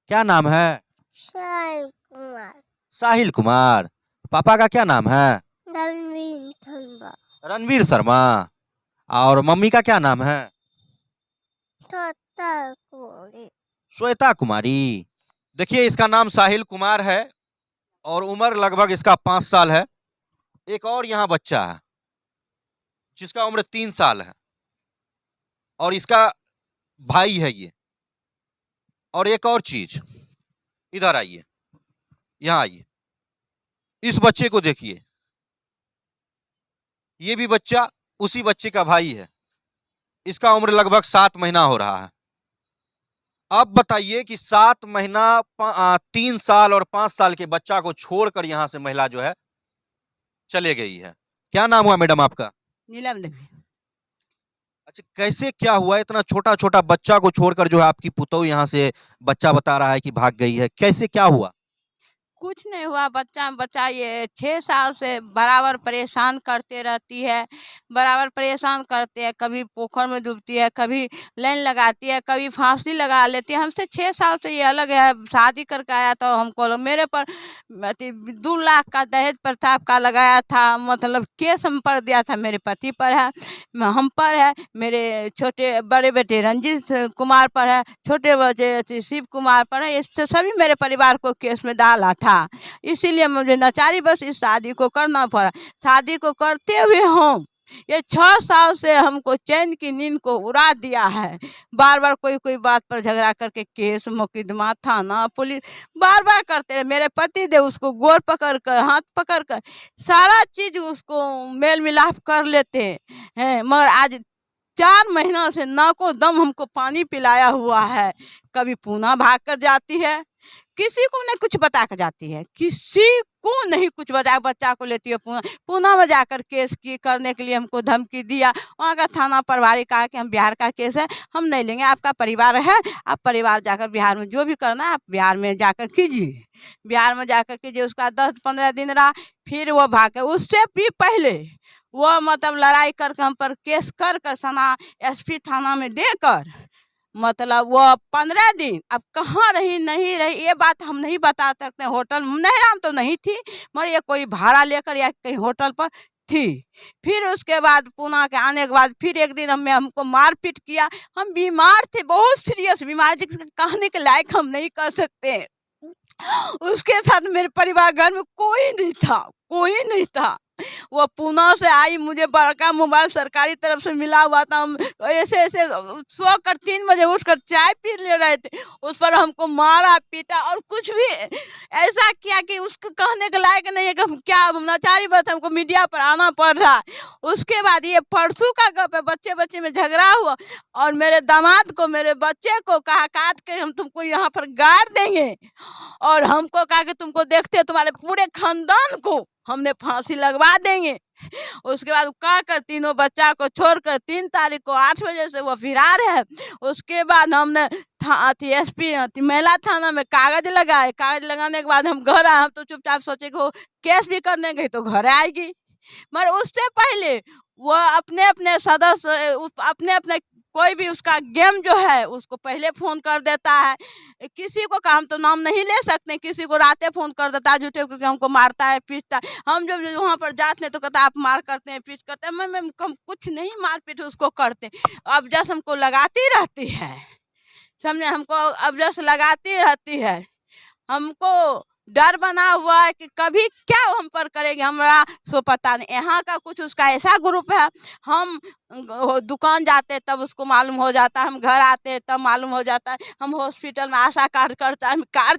क्या नाम है? साहिल कुमार। साहिल कुमार। पापा का क्या नाम है? रणवीर शर्मा। रणवीर शर्मा। और मम्मी का क्या नाम है? श्वेता कुमारी। श्वेता कुमारी। देखिए, इसका नाम साहिल कुमार है और उम्र लगभग इसका 5 साल है। एक और यहाँ बच्चा है जिसका उम्र 3 साल है और इसका भाई है ये। और एक और चीज, इधर आइए, यहाँ आइए, इस बच्चे को देखिए, ये भी बच्चा उसी बच्चे का भाई है। इसका उम्र लगभग 7 महीना हो रहा है। अब बताइए कि 7 महीना, 3 साल और 5 साल के बच्चा को छोड़कर यहाँ से महिला जो है चले गई है। क्या नाम हुआ मैडम आपका? नीलम देवी। अच्छा, कैसे क्या हुआ? इतना छोटा छोटा बच्चा को छोड़कर जो है आपकी पुतोह यहाँ से, बच्चा बता रहा है कि भाग गई है, कैसे क्या हुआ? कुछ नहीं हुआ, बच्चा ये 6 साल से बराबर परेशान करते रहती है, बराबर परेशान करते हैं। कभी पोखर में डूबती है, कभी लाइन लगाती है, कभी फांसी लगा लेती है। हमसे 6 साल से ये अलग है। शादी करके आया तो हमको मेरे पर 2 लाख का दहेज प्रताप का लगाया था, मतलब केस हम पर दिया था। मेरे पति पर है, हम पर है, मेरे छोटे बड़े बेटे रंजीत कुमार पर है, छोटे बच्चे शिव कुमार पर है। इससे सभी मेरे परिवार को केस में डाला था। इसीलिए मुझे लाचारी बस इस शादी को करना पड़ा। शादी को करते हुए हम ये 6 साल से हमको चैन की नींद को उड़ा दिया है। बार बार कोई बात पर झगड़ा करके केस मुकदमा थाना पुलिस बार बार करते रहे। मेरे पति देव उसको गोर पकड़ कर, हाथ पकड़ कर, सारा चीज उसको मेल मिलाप कर लेते हैं। मगर आज 4 महीना से नाको दम हमको पानी पिलाया हुआ है। कभी पूना भाग कर जाती है, किसी को नहीं कुछ बता कर जाती है, किसी को नहीं कुछ बता, बच्चा को लेती है पूना में जाकर केस की करने के लिए हमको धमकी दिया। वहाँ का थाना प्रभारी कहा कि हम बिहार का केस है, हम नहीं लेंगे, आपका परिवार है, आप परिवार जाकर बिहार में जो भी करना है आप बिहार में जाकर कीजिए, बिहार में जाकर कीजिए। उसका 10-15 दिन रहा, फिर वो भागे। उससे भी पहले वो मतलब लड़ाई करके हम पर केस कर थाना SP थाना में देकर, मतलब वो 15 दिन अब कहाँ रही नहीं रही ये बात हम नहीं बता सकते। होटल नहराम तो नहीं थी, मगर ये कोई भाड़ा लेकर या कहीं होटल पर थी। फिर उसके बाद पुणे के आने के बाद फिर एक दिन हमको मारपीट किया। हम बीमार थे, बहुत सीरियस बीमार, कहने के लायक हम नहीं कर सकते। उसके साथ मेरे परिवार घर में कोई नहीं था, कोई नहीं था। वो पुणे से आई, मुझे बड़का मोबाइल सरकारी तरफ से मिला हुआ था। हम ऐसे ऐसे सो कर 3 बजे उठकर चाय पी ले रहे थे, उस पर हमको मारा पीटा और कुछ भी ऐसा किया कि उसको कहने के लायक नहीं है कि क्या लाचारी बात, हमको मीडिया पर आना पड़ रहा है। उसके बाद ये परसों का गप है, बच्चे बच्चे में झगड़ा हुआ और मेरे दामाद को, मेरे बच्चे को कहा काट के हम तुमको यहाँ पर गाड़ देंगे, और हमको कहा कि तुमको देखते तुम्हारे पूरे खानदान को हमने फांसी लगवा देंगे। उसके बाद क्या कर तीनों बच्चा को छोड़कर 3 तारीख को 8 बजे से वो फरार है। उसके बाद हमने SP महिला थाना में कागज लगाए। कागज लगाने के बाद हम घर आए। हम तो चुपचाप सोचे कि वो केस भी करने गई तो घर आएगी, मगर उससे पहले वो अपने अपने सदस्य, अपने अपने कोई भी उसका गेम जो है उसको पहले फोन कर देता है। किसी को काम तो नाम नहीं ले सकते, किसी को रातें फोन कर देता है झूठे, क्योंकि हमको मारता है पीटता है। हम जब वहाँ पर जाते हैं तो कहता है आप मार करते हैं, पीट करते हैं। मैं हम कुछ नहीं मार पीट उसको करते। अब जैसे हमको लगाती रहती है, समझे, हमको अब जैसे लगाती रहती है। हमको डर बना हुआ है कि कभी क्या हम पर करेगी, हमारा सो पता नहीं। यहाँ का कुछ उसका ऐसा ग्रुप है, हम दुकान जाते तब उसको मालूम हो जाता है, हम घर आते तब मालूम हो जाता है, हम हॉस्पिटल में आशा कार्य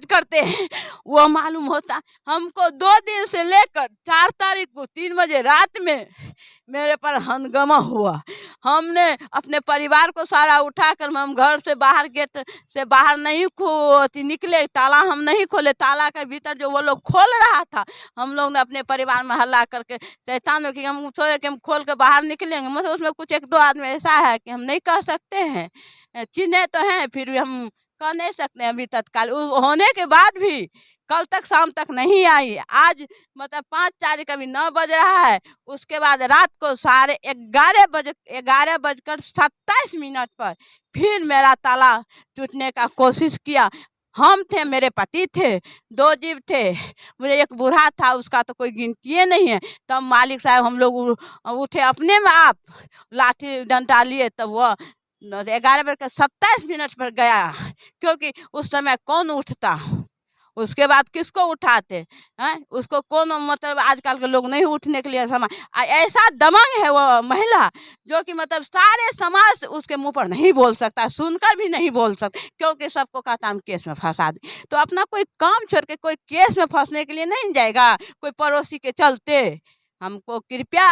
करते हैं वो मालूम होता है। हमको 2 दिन से लेकर 4 तारीख को 3 बजे रात में मेरे पर हंगामा हुआ। हमने अपने परिवार को सारा उठाकर, हम घर से बाहर, गेट से बाहर नहीं निकले, ताला हम नहीं खोले, ताला के भीतर जो वो लोग खोल रहा था, हम लोग ने अपने परिवार में हल्ला करके शैतान कि हम सोचे कि हम खोल के बाहर निकलेंगे। मतलब उसमें कुछ 1-2 आदमी ऐसा है कि हम नहीं कह सकते हैं, चिन्हे तो हैं फिर भी हम कह नहीं सकते अभी तत्काल। होने के बाद भी कल तक शाम तक नहीं आई। आज मतलब 5 तारीख अभी 9 बज रहा है। उसके बाद रात को 11:27 पर फिर मेरा ताला टूटने का कोशिश किया। हम थे, मेरे पति थे, 2 जीव थे, मुझे एक बूढ़ा था, उसका तो कोई गिनती नहीं है। तब मालिक साहब हम लोग उठे अपने में आप, लाठी डंडा लिए, तब वो 11 बज के 27 मिनट पर गया, क्योंकि उस समय कौन उठता, उसके बाद किसको उठाते हैं, उसको कौन, मतलब आजकल के लोग नहीं उठने के लिए समय। ऐसा दमंग है वो महिला, जो कि मतलब सारे समाज उसके मुंह पर नहीं बोल सकता, सुनकर भी नहीं बोल सकता, क्योंकि सबको कहता हम केस में फंसा दे। तो अपना कोई काम छोड़ के कोई केस में फंसने के लिए नहीं जाएगा, कोई पड़ोसी के चलते। हमको कृपया,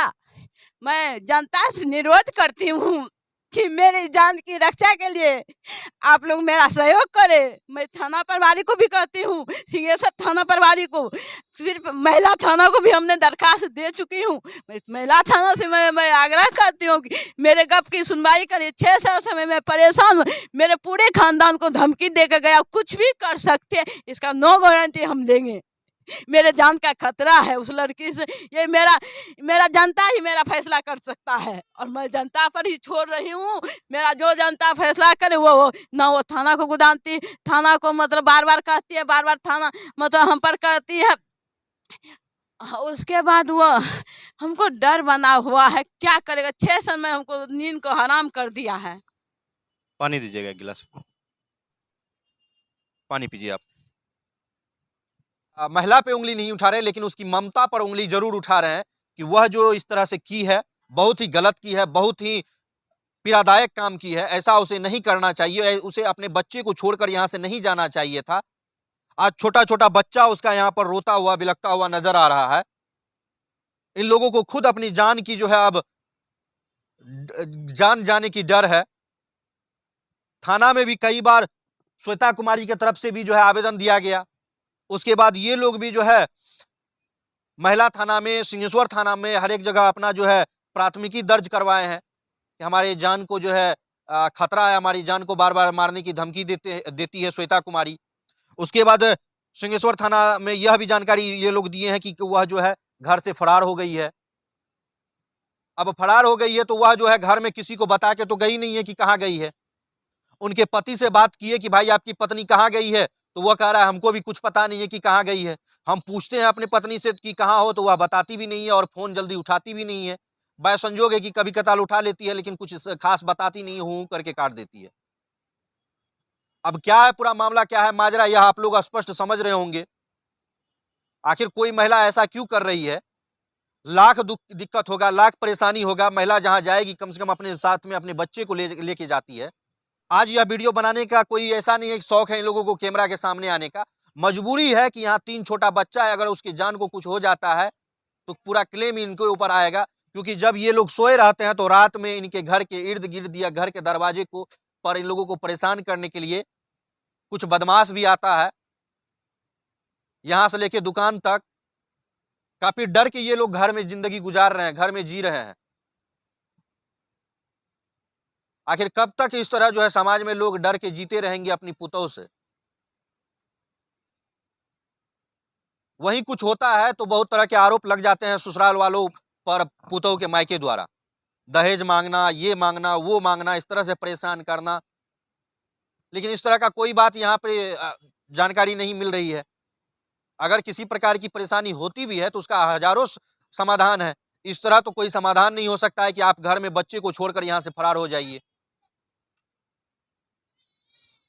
मैं जनता से निरोध करती हूँ कि मेरी जान की रक्षा के लिए आप लोग मेरा सहयोग करें। मैं थाना प्रभारी को भी कहती हूँ, सिंहेश्वर थाना प्रभारी को, सिर्फ महिला थाना को भी हमने दरखास्त दे चुकी हूँ। महिला थाना से मैं आग्रह करती हूँ कि मेरे गप की सुनवाई करें। 6 साल से मैं परेशान हूँ, मेरे पूरे खानदान को धमकी दे के गया, कुछ भी कर सकते हैं, इसका नो गारंटी हम लेंगे। मेरे जान का खतरा है उस लड़की से, ये मेरा जनता ही मेरा फैसला कर सकता है, और मैं जनता पर ही छोड़ रही हूँ। मेरा जो जनता फैसला करे वो ना, वो थाना को गुदानती, थाना को मतलब बार बार कहती है, बार बार थाना मतलब हम पर कहती है। उसके बाद वो हमको डर बना हुआ है, क्या करेगा। 6 साल में हमको नींद को हराम कर दिया है। पानी दीजिएगा एक गिलास, पानी पीजिए आप। महिला पे उंगली नहीं उठा रहे, लेकिन उसकी ममता पर उंगली जरूर उठा रहे हैं कि वह जो इस तरह से की है, बहुत ही गलत की है, बहुत ही पीड़ादायक काम की है। ऐसा उसे नहीं करना चाहिए, उसे अपने बच्चे को छोड़कर यहाँ से नहीं जाना चाहिए था। आज छोटा छोटा बच्चा उसका यहाँ पर रोता हुआ बिलखता हुआ नजर आ रहा है। इन लोगों को खुद अपनी जान की जो है अब जान जाने की डर है। थाना में भी कई बार श्वेता कुमारी की तरफ से भी जो है आवेदन दिया गया, उसके बाद ये लोग भी जो है महिला थाना में, सिंहेश्वर थाना में, हर एक जगह अपना जो है प्राथमिकी दर्ज करवाए हैं कि हमारे जान को जो है खतरा है, हमारी जान को बार बार मारने की धमकी देती है श्वेता कुमारी। उसके बाद सिंहेश्वर थाना में यह भी जानकारी ये लोग दिए हैं कि वह जो है घर से फरार हो गई है। अब फरार हो गई है तो वह जो है घर में किसी को बता के तो गई नहीं है कि कहाँ गई है। उनके पति से बात किए कि भाई आपकी पत्नी कहाँ गई है, तो वह कह रहा है हमको भी कुछ पता नहीं है कि कहाँ गई है। हम पूछते हैं अपनी पत्नी से कि कहाँ हो, तो वह बताती भी नहीं है और फोन जल्दी उठाती भी नहीं है। बाय संजोग है कि कभी कताल उठा लेती है, लेकिन कुछ खास बताती नहीं, हूं करके काट देती है। अब क्या है पूरा मामला, क्या है माजरा, यह आप लोग स्पष्ट समझ रहे होंगे। आखिर कोई महिला ऐसा क्यों कर रही है? लाख दिक्कत होगा, लाख परेशानी होगा, महिला जहां जाएगी कम से कम अपने साथ में अपने बच्चे को लेके जाती है। आज यह वीडियो बनाने का कोई ऐसा नहीं है कि शौक है इन लोगों को कैमरा के सामने आने का, मजबूरी है कि यहाँ 3 छोटा बच्चा है, अगर उसकी जान को कुछ हो जाता है तो पूरा क्लेम इनके ऊपर आएगा। क्योंकि जब ये लोग सोए रहते हैं तो रात में इनके घर के इर्द गिर्द या घर के दरवाजे को पर इन लोगों को परेशान करने के लिए कुछ बदमाश भी आता है। यहां से लेके दुकान तक काफी डर के ये लोग घर में जिंदगी गुजार रहे हैं, घर में जी रहे हैं। आखिर कब तक इस तरह जो है समाज में लोग डर के जीते रहेंगे अपनी पुतों से? वहीं कुछ होता है तो बहुत तरह के आरोप लग जाते हैं ससुराल वालों पर, पुतों के मायके द्वारा दहेज मांगना, ये मांगना, वो मांगना, इस तरह से परेशान करना। लेकिन इस तरह का कोई बात यहाँ पे जानकारी नहीं मिल रही है। अगर किसी प्रकार की परेशानी होती भी है तो उसका हजारों समाधान है। इस तरह तो कोई समाधान नहीं हो सकता है कि आप घर में बच्चे को छोड़कर यहाँ से फरार हो जाइए।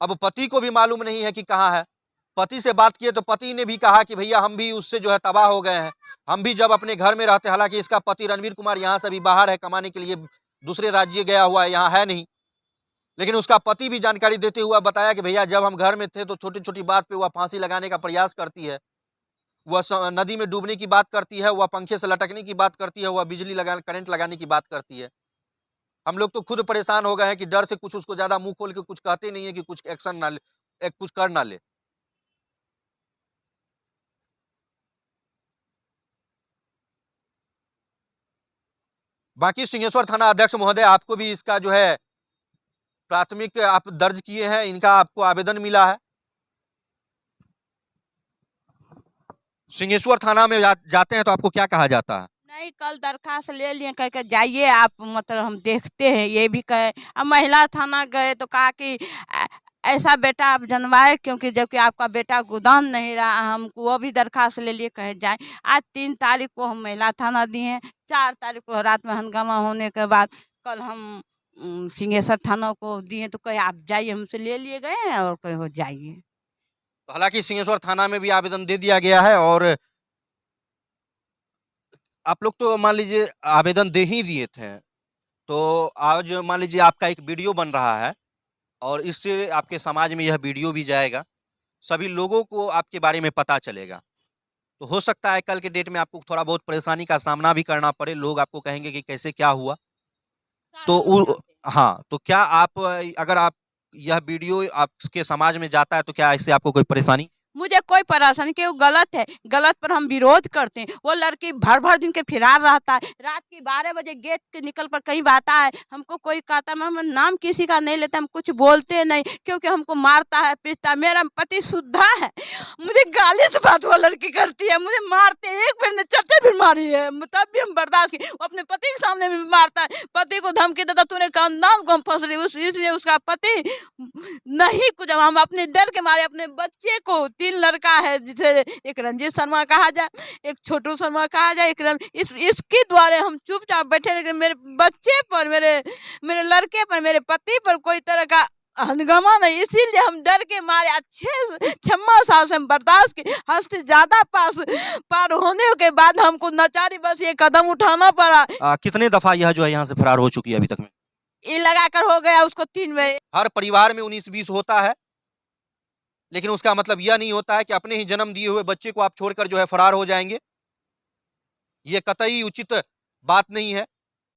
अब पति को भी मालूम नहीं है कि कहाँ है। पति से बात किए तो पति ने भी कहा कि भैया हम भी उससे जो है तबाह हो गए हैं, हम भी जब अपने घर में रहते, हालांकि इसका पति रणवीर कुमार यहाँ से भी बाहर है, कमाने के लिए दूसरे राज्य गया हुआ है, यहाँ है नहीं। लेकिन उसका पति भी जानकारी देते हुए बताया कि भैया जब हम घर में थे तो छोटी छोटी बात पे वह फांसी लगाने का प्रयास करती है, वह नदी में डूबने की बात करती है, वह पंखे से लटकने की बात करती है, वह बिजली करंट लगाने की बात करती है। हम लोग तो खुद परेशान हो गए हैं कि डर से कुछ उसको ज्यादा मुंह खोल के कुछ कहते नहीं है कि कुछ एक्शन ना ले, कुछ कर ना ले। बाकी सिंहेश्वर थाना अध्यक्ष महोदय, आपको भी इसका जो है प्राथमिक आप दर्ज किए हैं, इनका आपको आवेदन मिला है। सिंहेश्वर थाना में जाते हैं तो आपको क्या कहा जाता है? नहीं, कल दरखास्त ले लिए, कह के जाइए आप, मतलब हम देखते हैं, ये भी कहे। अब महिला थाना गए तो कहा कि ऐसा बेटा आप जन्माए, क्योंकि जबकि आपका बेटा गोदान नहीं रहा, हमको वो भी दरखास्त ले लिए कहे जाए। आज 3 तारीख को हम महिला थाना दिए हैं, 4 तारीख को रात में हंगामा होने के बाद कल हम सिंहेश्वर थाना को दिए, तो कहे आप जाइए, हमसे ले लिए गए हैं और कहे हो जाइए। तो हालांकि सिंहेश्वर थाना में भी आवेदन दे दिया गया है और आप लोग तो मान लीजिए आवेदन दे ही दिए थे, तो आज मान लीजिए आपका एक वीडियो बन रहा है और इससे आपके समाज में यह वीडियो भी जाएगा, सभी लोगों को आपके बारे में पता चलेगा। तो हो सकता है कल के डेट में आपको थोड़ा बहुत परेशानी का सामना भी करना पड़े, लोग आपको कहेंगे कि कैसे क्या हुआ। तो हाँ, तो क्या आप अगर आप यह वीडियो आपके समाज में जाता है तो क्या इससे आपको कोई परेशानी? मुझे कोई परेशानी कि वो गलत है, गलत पर हम विरोध करते हैं। वो लड़की भर भर दिन के फिरार रहता है, रात के 12 बजे गेट के निकल कर कहीं आता है, हमको कोई कहता है, हम नाम किसी का नहीं लेते, हम कुछ बोलते नहीं, क्योंकि हमको मारता है पीटता है। मेरा पति शुद्धा है, मुझे गाली से बात वो लड़की करती है, मुझे मारते हैं, एक बार ने 4 बार मारी है, तब भी हम बर्दाश्त की। वो अपने पति के सामने भी मारता है, पति को धमकी देता, तूने खानदान को हम फंस रही, इसलिए उसका पति नहीं कुछ। हम अपने डर के मारे अपने बच्चे को, 3 लड़का है, जिसे एक रंजीत शर्मा कहा जाए, एक छोटू शर्मा कहा जाए, इसके द्वारा हम चुपचाप बैठे, लेकिन मेरे बच्चे पर, मेरे लड़के पर, मेरे पति पर कोई तरह का हंगामा नहीं, इसीलिए हम डर के मारे अच्छे 6 साल से हम बर्दाश्त की। हद से ज्यादा पार होने के बाद हमको नाचारी बस ये कदम उठाना पड़ा। कितने दफा यह जो है यहाँ से फरार हो चुकी है अभी तक में? ये लगाकर हो गया उसको 3 बार। हर परिवार में 19-20 होता है, लेकिन उसका मतलब यह नहीं होता है कि अपने ही जन्म दिए हुए बच्चे को आप छोड़कर जो है फरार हो जाएंगे। ये कतई उचित बात नहीं है।